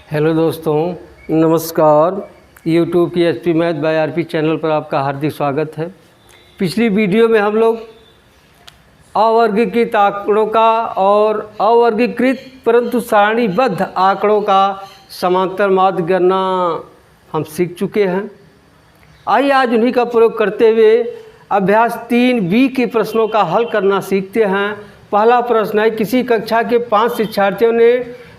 Hello दोस्तों, नमस्कार। YouTube की HP math by RP channel पर आपका हार्दिक स्वागत है। पिछली वीडियो में हम लोग अवर्गीकृत आंकड़ों का और अवर्गीकृत परंतु सारणीबद्ध आंकड़ों का समांतर माध्य गणना हम सीख चुके हैं। आइए आज उन्हीं का प्रयोग करते हुए अभ्यास 3B के प्रश्नों का हल करना सीखते हैं। पहला प्रश्न है, किसी कक्षा के 5 शिक्षार्थियों ने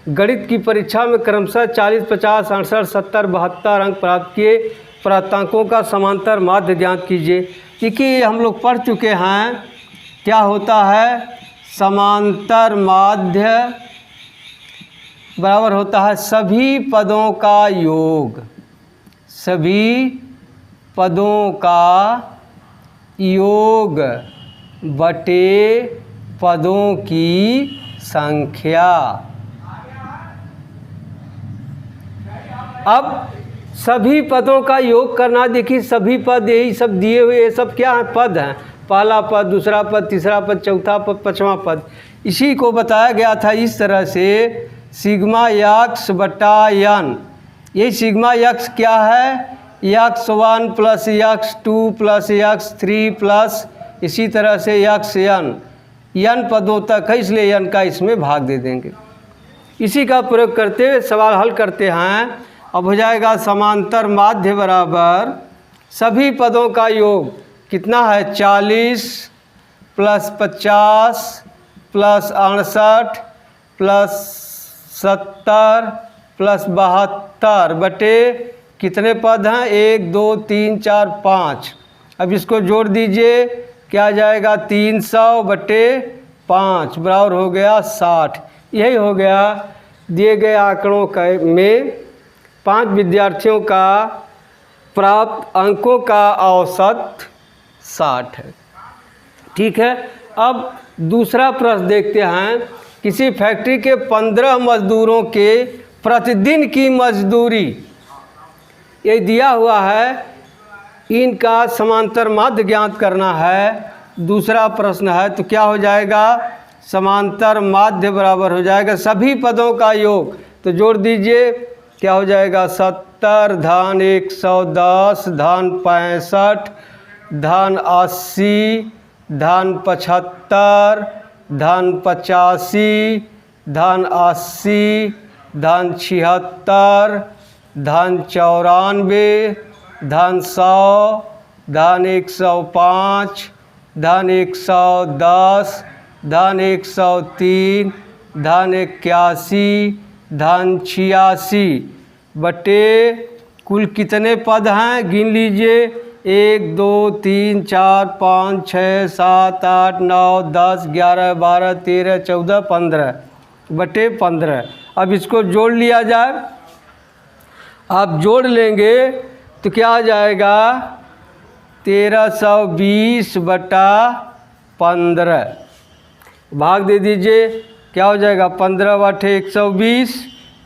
गणित की परीक्षा में क्रमशः 40, 50, 68, 70, 72 अंक प्राप्त किए। प्राप्तांकों का समांतर माध्य ज्ञात कीजिए। देखिए हम लोग पढ़ चुके हैं क्या होता है। समांतर माध्य बराबर होता है सभी पदों का योग, सभी पदों का योग बटे पदों की संख्या। अब सभी पदों का योग करना। देखिए सभी पद यही सब दिए हुए, ये सब क्या है, पद हैं। पहला पद, दूसरा पद, तीसरा पद, चौथा पद, पांचवा पद। इसी को बताया गया था इस तरह से, सिग्मा यक्स बटा यन। ये सिग्मा यक्स क्या है, x1 plus x2 plus x3 plus इसी तरह से यक्स यन पदों तक है, इसलिए यन का इसमें भाग दे देंगे। इसी का प्रयोग करते हुए सवाल हल करते हैं। अब हो जाएगा समांतर माध्य बराबर सभी पदों का योग कितना है, 40 प्लस 50 प्लस 68 प्लस 70 प्लस 72 बटे कितने पद हैं, 1 2 3 4 5। अब इसको जोड़ दीजिए, क्या आ जाएगा, 300 बटे 5 बराबर हो गया 60। यही हो गया दिए गए आंकड़ों में 5 विद्यार्थियों का प्राप्त अंकों का औसत 60 है। ठीक है। अब दूसरा प्रश्न देखते हैं। किसी फैक्ट्री के 15 मजदूरों के प्रतिदिन की मजदूरी ये दिया हुआ है, इनका समांतर माध्य ज्ञात करना है। दूसरा प्रश्न है, तो क्या हो जाएगा, समांतर माध्य बराबर हो जाएगा सभी पदों का योग। तो जोड़ दीजिए, क्या हो जाएगा, 70 धन 110 धन 65 धन 80 धन 75 धन 85 धन 80 धन 76 धन 94 धन 100 धन 105 धन 110 धन 103 धन 81 धन 86 बटे कुल कितने पद हैं, गिन लीजिए, 1 2 3 4 5 6 7 8 9 10 11 12 13 14 15 बटे 15। अब इसको जोड़ लिया जाए। आप जोड़ लेंगे तो क्या आ जाएगा, 1320 बटा 15। भाग दे दीजिए, क्या हो जाएगा, 15 बटे 120,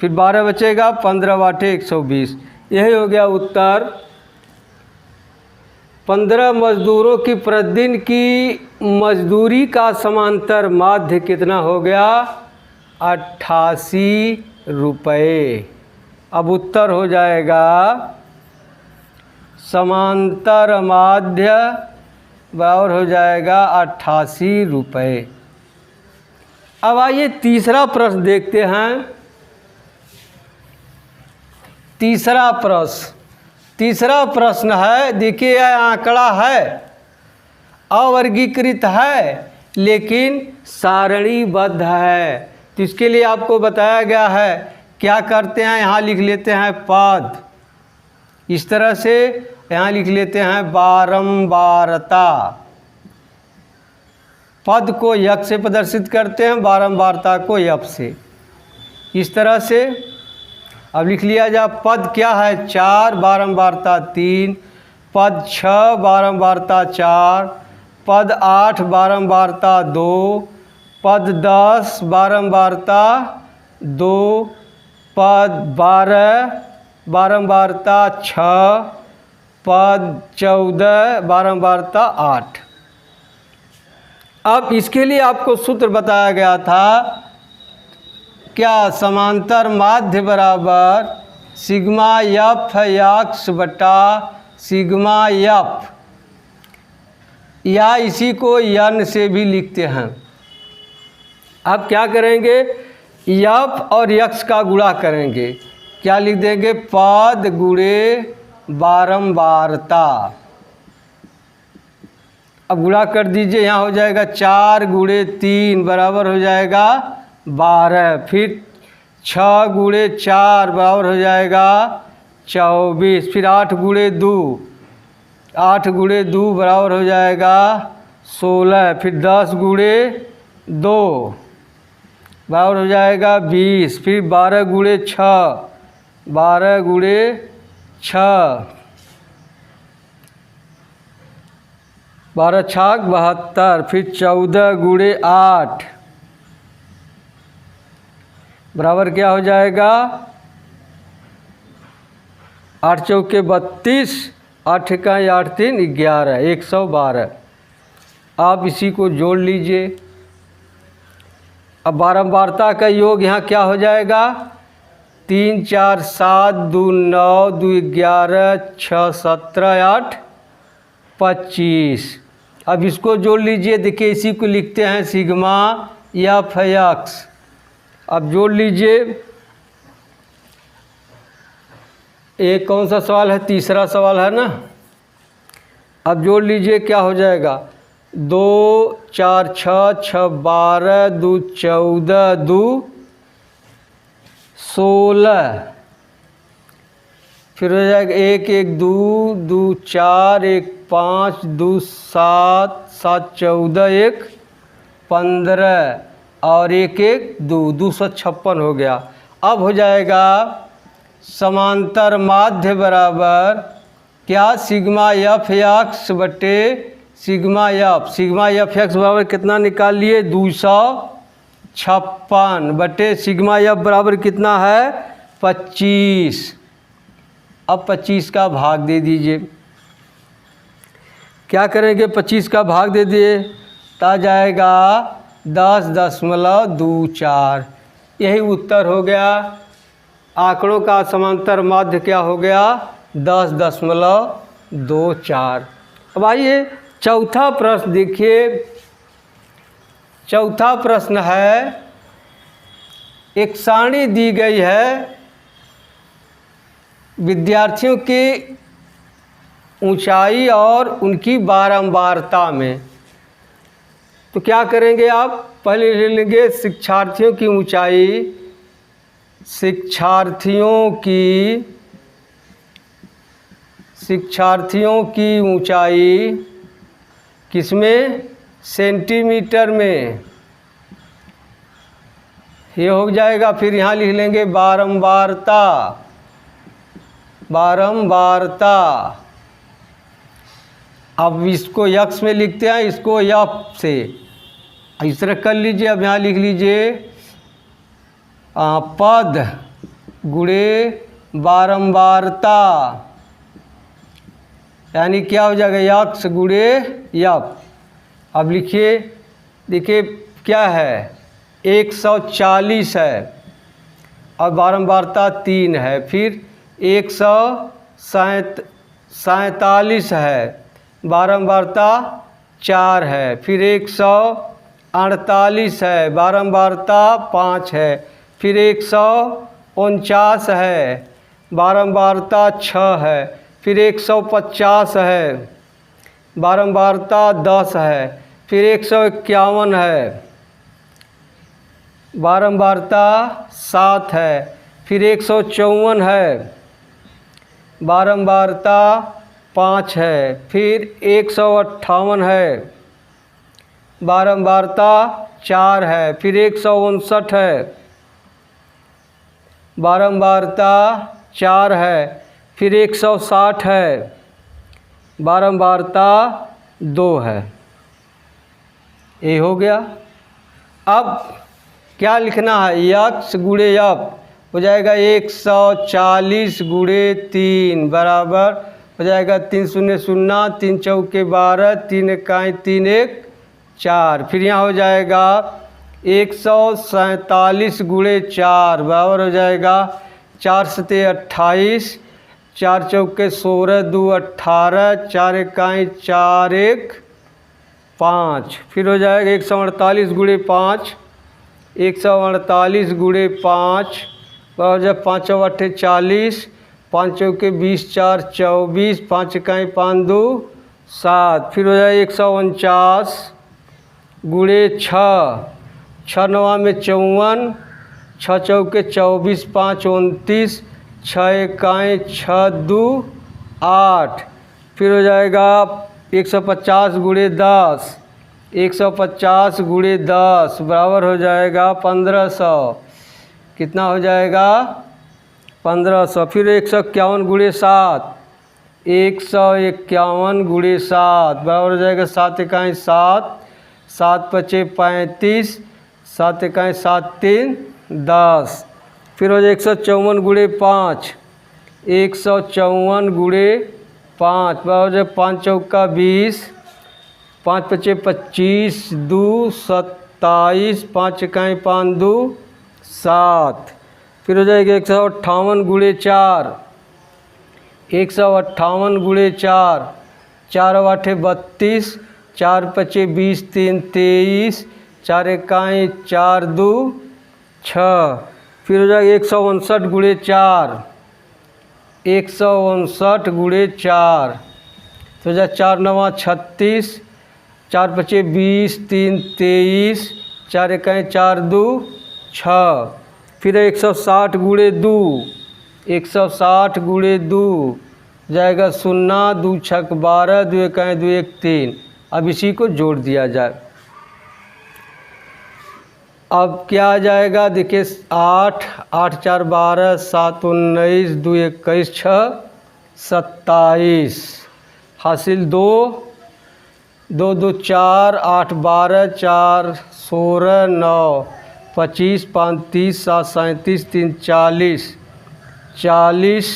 फिर 12 बचेगा, 15 बटे 120। यही हो गया उत्तर। 15 मजदूरों की प्रतिदिन की मजदूरी का समांतर माध्य कितना हो गया, 88 रुपये। अब उत्तर हो जाएगा समांतर माध्य बराबर हो जाएगा 88 रुपये। अब आइए तीसरा प्रश्न देखते हैं। तीसरा प्रश्न है, देखिए यह आंकड़ा है, अवर्गीकृत है लेकिन सारणीबद्ध है। तो इसके लिए आपको बताया गया है, क्या करते हैं, यहाँ लिख लेते हैं पद, इस तरह से यहाँ लिख लेते हैं बारंबारता। पद को यक से प्रदर्शित करते हैं, बारंबारता को यप से, इस तरह से। अब लिख लिया जाए, पद क्या है, 4 बारंबारता 3, पद 6 बारंबारता 4, पद 8 बारंबारता 2, पद 10 बारंबारता 2, पद 12 बारंबारता 6, पद 14 बारंबारता 8। अब इसके लिए आपको सूत्र बताया गया था क्या समांतर माध्य बराबर सिग्मा एफ एक्स बटा सिग्मा एफ, या इसी को यन से भी लिखते हैं। अब क्या करेंगे, एफ और एक्स का गुणा करेंगे, क्या लिख देंगे, पद गुणे बारंबारता। अब गुणा कर दीजिए, यहाँ हो जाएगा 4 गुणे 3 बराबर हो जाएगा 12, फिर 6 गुणे 4 बराबर हो जाएगा 24, फिर 8 गुणे 2, 8 गुणे 2 बराबर हो जाएगा 16, फिर 10 गुणे 2 बराबर हो जाएगा 20, फिर 12 गुणे 6, 12 गुणे 6, 12 छाक 72, फिर 14 गुणे 8 बराबर क्या हो जाएगा, 8 चौके 32, 8 का 8 3 11, 112। आप इसी को जोड़ लीजिए। अब बारंबारता का योग यहाँ क्या हो जाएगा, 3 4 7 2 9 2 11 6 17 8 25। अब इसको जोड़ लीजिए, देखिए इसी को लिखते हैं सिग्मा एफ एक्स। अब जोड़ लीजिए, एक कौन सा सवाल है, तीसरा सवाल है ना। अब जोड़ लीजिए, क्या हो जाएगा, 2 4 6 6 12 2 14 2 16, फिर हो जाएगा 1 1 2 2 4 1 5 2 7 7 14 1 15 और 1 1 2 256 हो गया। अब हो जाएगा समांतर माध्य बराबर क्या, सिग्मा एफ एक्स बटे sigma F. Sigma F x बराबर कितना निकाल लिए, 256 बटे सिग्मा एफ बराबर कितना है, 25। अब 25 का भाग दे दीजिए। क्या करेंगे, 25 का भाग दे दिए तो आ जाएगा 10.24। यही उत्तर हो गया। आंकड़ों का समांतर माध्य क्या हो गया, 10.24। अब आइए चौथा प्रश्न देखिए। चौथा प्रश्न है, एक सारणी दी गई है विद्यार्थियों की ऊंचाई और उनकी बारंबारता में। तो क्या करेंगे आप, पहले ले लेंगे शिक्षार्थियों की ऊंचाई, शिक्षार्थियों की ऊंचाई किसमें, सेंटीमीटर में, ये हो जाएगा। फिर यहाँ लिख लेंगे बारंबारता। अब इसको यक्स में लिखते हैं, इसको यफ से इस तरह कर लीजिए। अब यहाँ लिख लीजिए पद गुणे बारंबारता, यानी क्या हो जाएगा, यक्स गुणे यफ। अब लिखिए, देखिए क्या है, 140 है और बारंबारता 3 है, फिर 147 है, बारंबारता 4 है, फिर 148 है, बारंबारता 5 है, फिर 149 है, बारंबारता 6 है, फिर 150 है, बारंबारता 10 है, फिर 151 है, बारंबारता 7 है, फिर 154 है, बारंबारता 5 है, फिर 158 है, बारंबारता 4 है, फिर 159 है, बारंबारता 4 है, फिर 160 है, बारंबारता 2 है। ये हो गया। अब क्या लिखना है, यक्स गुणे यफ हो जाएगा 140 गुणे 3 बराबर हो जाएगा 3 0 0 3 चौके 12 3 इकाई 3 1 4। फिर यहाँ हो जाएगा 147 गुणे 4 बराबर हो जाएगा 4 सते 28, 4 चौके 16, 2 18, 4 इकाई 4 1 5। फिर हो जाएगा 148 गुणे 5, 148 गुणे 5 बराबर जब 5 8 40, 5 चौके 20, 4 24, 5 इकाई 5 2 7। फिर हो जाएगा 149 गुणे 6, 6 9 में 54, 6 चौके 24, 5 29, 6 इकाई 6 2 8। फिर हो जाएगा 150 गुणे 10, 150 गुणे 10 बराबर हो जाएगा 1500। कितना हो जाएगा 1500। फिर 151 गुणे 7, 151 गुणे 7 बराबर हो जाएगा 7 इकाई 7, 7 पचे 35, 7 इकाई 7 3 10। फिर हो जाए 154 गुणे 5, 154 गुणे 5 बराबर हो जाए 5 चौका 20, 5 पचे 25, 2 27, 5 इकाई 5 2 7। फिर हो जाएगा 158 गुणे 4, 158 गुणे 4, 4 8 32, 4 पचे 20 3 23, 4 इकाई 4 2 6। फिर हो जाएगा 159 गुणे 4, 159 गुणे 4 तो हो जाए 4 9 36, 4 पचे 20 3 23, 4 इकाई 4 2 6। फिर 160 गुणे 2, 160 गुणे 2 जाएगा 0 2 6 12, 2 इकाई 2 1 3। अब इसी को जोड़ दिया जाए। अब क्या आ जाएगा देखिए 8 8 4 12, 7 19, 2 21 6 27 हासिल 2 2 2 4 8 12, 4 16 9 25 5 30, 7 37, 3 40, 40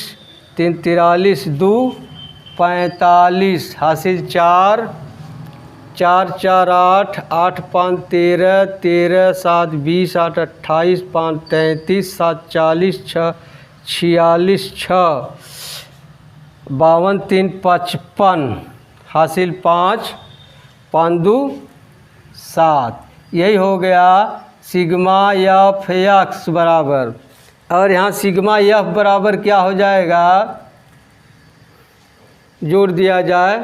3 43, 2 45 हासिल 4 4 4 8 8 5 13, 13 7 20, 8 28, 5 33, 7 40, 6 46 6 52 3 55 हासिल 5 5 2 7। यही हो गया सिग्मा एफ एक्स बराबर। और यहाँ सिग्मा एफ बराबर क्या हो जाएगा जोड़ दिया जाए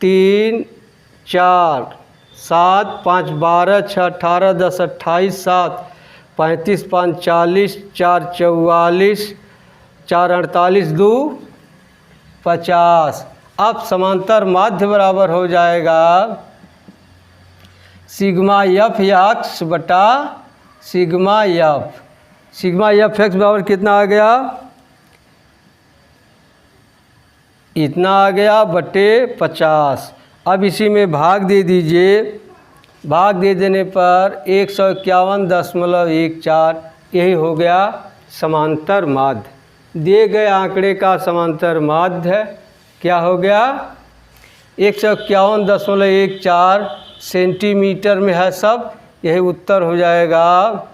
3 4 7 5 12 6 18 10 28 7 35 5 40, 4 44, 4 48 2 50। अब समांतर माध्य बराबर हो जाएगा सिग्मा एफ एक्स बटा sigma F. Sigma F x बराबर कितना आ गया इतना आ गया बटे 50। अब इसी में भाग दे दीजिए। भाग दे देने पर 151.14 यही हो गया समांतर माध्य। दिए गए आंकड़े का समांतर माध्य क्या हो गया 151.14 सेंटीमीटर में है सब। यही उत्तर हो जाएगा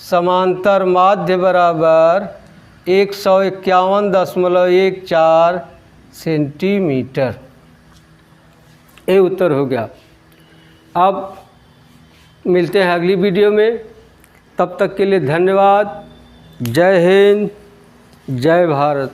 समांतर माध्य बराबर 151.14 सेंटीमीटर। ये उत्तर हो गया। अब मिलते हैं अगली वीडियो में। तब तक के लिए धन्यवाद। जय हिंद, जय भारत।